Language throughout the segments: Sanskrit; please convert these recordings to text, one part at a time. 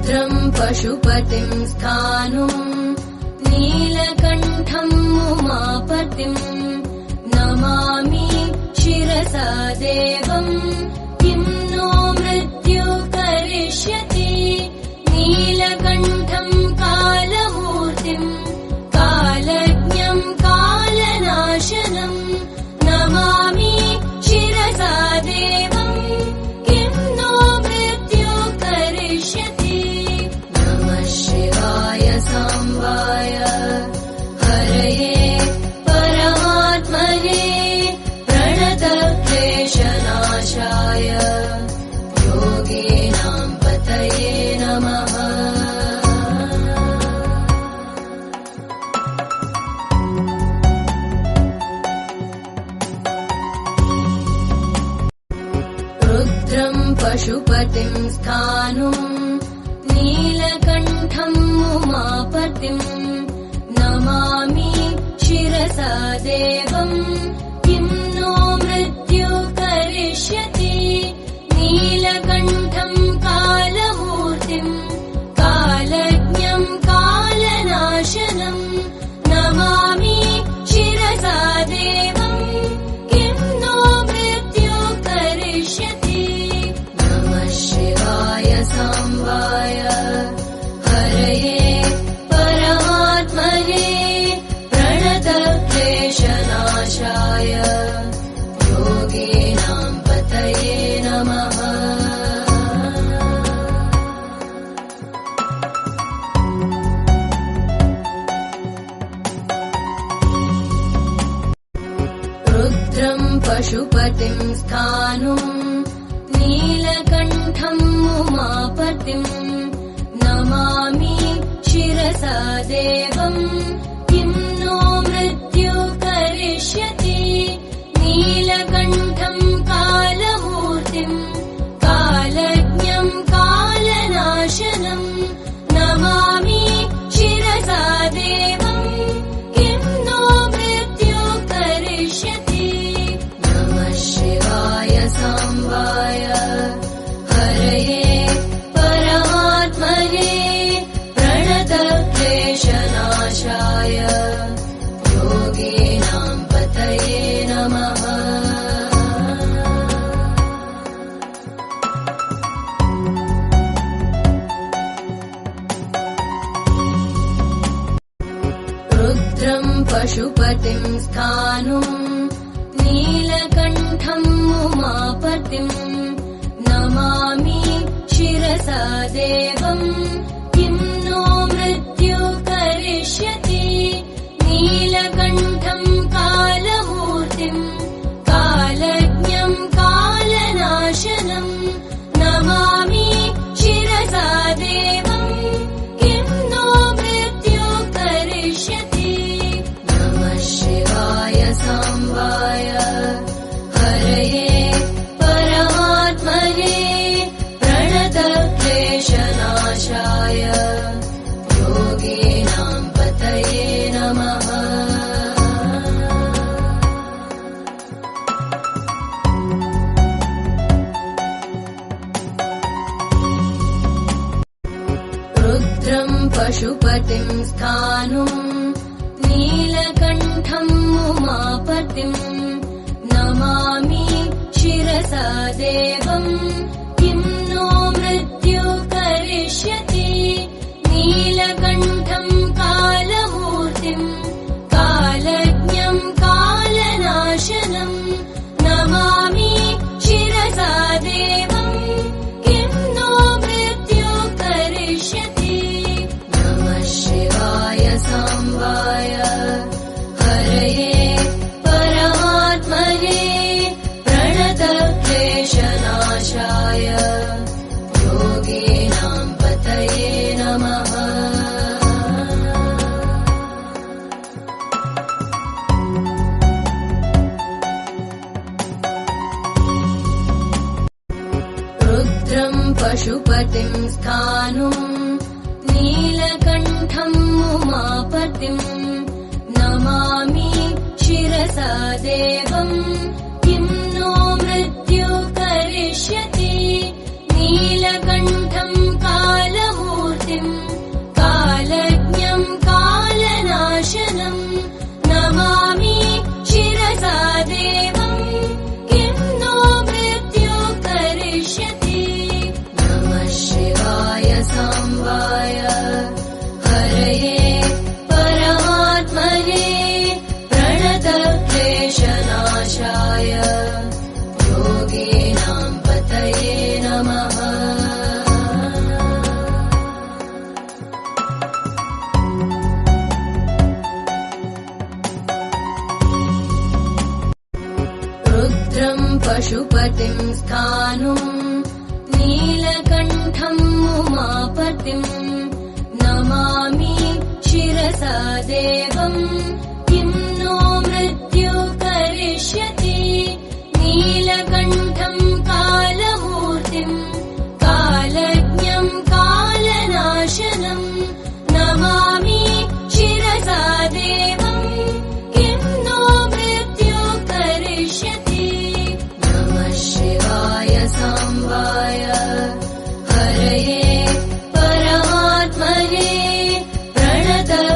रुद्रम् पशुपतिम् स्थाणुम् नीलकण्ठम् उमापतिम् नमामि शिरसा देवम् किम् नो मृत्युः करिष्यति नीलकण्ठम् कालमूर्तिम् कालज्ञम् कालनाशनम् नमामि शिरसा देवम् किम् नो मृत्युः करिष्यति नमः शिवाय सांबाय हरये परमात्मने प्रणतक्लेशनाशाय योगीनां पतये नमः। रुद्रम् पशुपतिम् स्थाणुम् नीलकण्ठम् उमापतिम् नमामि शिरसा देवम् किम् नो मृत्युः करिष्यति नीलकण्ठम् कालमूर्तिम् कालज्ञम् कालनाशनम् नमामि शिरसा देवम् किम् नो मृत्युः करिष्यति नमः शिवाय सांबाय हरये परमात्मने प्रणतक्लेशनाशाय योगीनां पतये नमः। रुद्रम् पशुपतिम् स्थाणुम् नीलकण्ठम् उमापतिम् नमामि शिरसा देवम् किम् नो मृत्युः करिष्यति नीलकण्ठम् कालमूर्तिम् कालज्ञम् कालनाशनम् नमामि शिरसा देवम् किम् नो मृत्युः करिष्यति नमः शिवाय सांबाय हरये परमात्मने प्रणतक्लेशनाशाय योगीनां पतये नमः। रुद्रम् पशुपतिम् स्थाणुम् नीलकण्ठम् उमापतिम् नमामि शिरसा देवम् किम् नो मृत्युः करिष्यति नीलकण्ठम् कालमूर्तिम् कालज्ञम् कालनाशनम् नमामि शिरसा देवम् किम् नो मृत्युः करिष्यति नमः शिवाय सांबाय हरये परमात्मने प्रणतक्लेशनाशाय योगीनां पतये नमः। रुद्रम् पशुपतिम् स्थाणुम् नीलकण्ठम् उमापतिम् नमामि शिरसा देवम् किम् नो मृत्युः करिष्यति नीलकण्ठम् कालमूर्तिम् कालज्ञम् कालनाशनम् नमामि शिरसा देवम् किम् नो मृत्युः करिष्यति नमः शिवाय सांबाय हरये परमात्मने प्रणतक्लेशनाशाय योगीनां पतये नमः। रुद्रम् पशुपतिम् स्थाणुम् नीलकण्ठम् उमापतिम् नमामि शिरसा देवम् किम् नो मृत्युः करिष्यति नीलकण्ठम् कालमूर्तिम् रुद्रं पशुपतिं स्थाणुं नीलकण्ठं उमापतिं नमामि शिरसा देवं किं नो मृत्यु करिष्यति नीलकण्ठं कालमूर्तिं कालज्ञं कालनाशनं नमामि शिरसा देवं किं नो मृत्यु करिष्यति नमः शिवाय सांबाय हरये परमात्मने प्रणतक्लेशनाशाय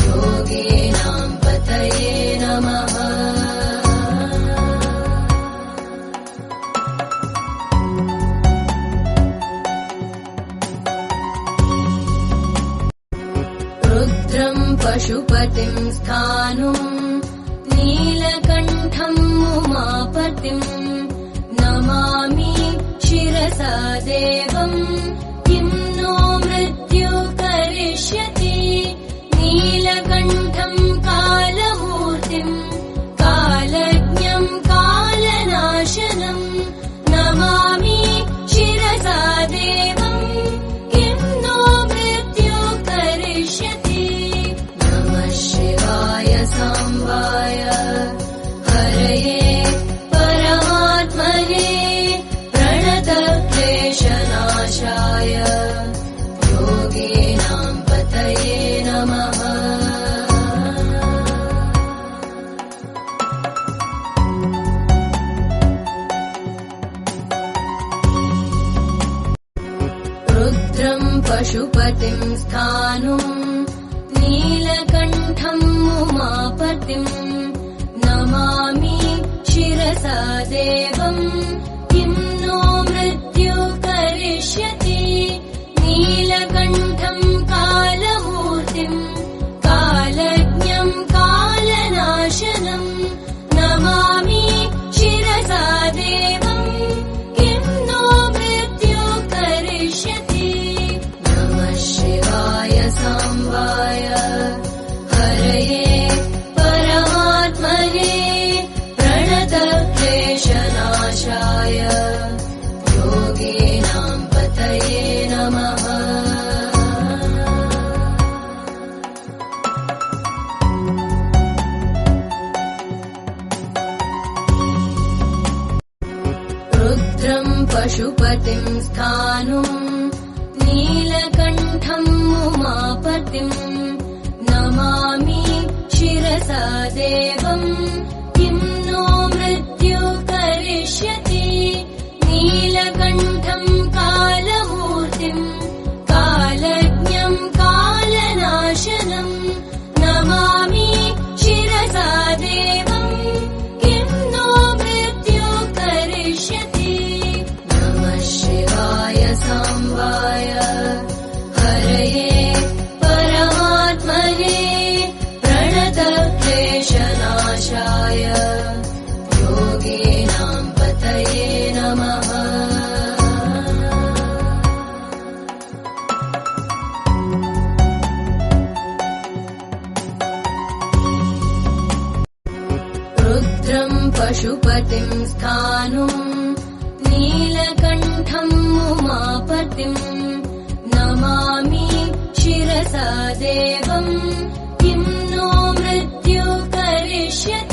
योगीनां पतये नमः रुद्रं पशुपतिं स्थाणुं नीलकण्ठं उमापतिं नमामि शिरसा देवं किं नो मृत्यु करिष्यति नीलकण्ठं कालमूर्तिं कालज्ञं कालनाशनं नमामि शिरसा देवं किं नो मृत्यु करिष्यति नमः शिवाय सांबाय हरये परमात्मने प्रणतक्लेशनाशाय योगीनां पतये नमः रुद्रं पशुपतिं स्थाणुं नीलकण्ठं उमापतिं नमामि शिरसा देवं किं नो मृत्यु करिष्यति नीलकण्ठं कालमूर्तिं कालज्ञं कालनाशनं नमामि शिरसा देवं किं नो मृत्यु करिष्यति नमः शिवाय सांबाय हरये परमात्मने प्रणतक्लेशनाशाय योगीनां पतये नमः रुद्रं पशुपतिं स्थाणुं नीलकण्ठं उमापतिं नमामि शिरसा देवं किं नो मृत्यु करिष्यति नीलकण्ठं कालमूर्तिं कालज्ञं कालनाशनं नमामि शिरसा देवं किं नो मृत्यु करिष्यति नमः शिवाय सांबाय हरये परमात्मने प्रणतक्लेशनाशाय योगीनां पतये नमः रुद्रं पशुपतिं स्थाणुं नीलकण्ठं उमापतिं नमामि शिरसा देवं किं नो मृत्यु करिष्यति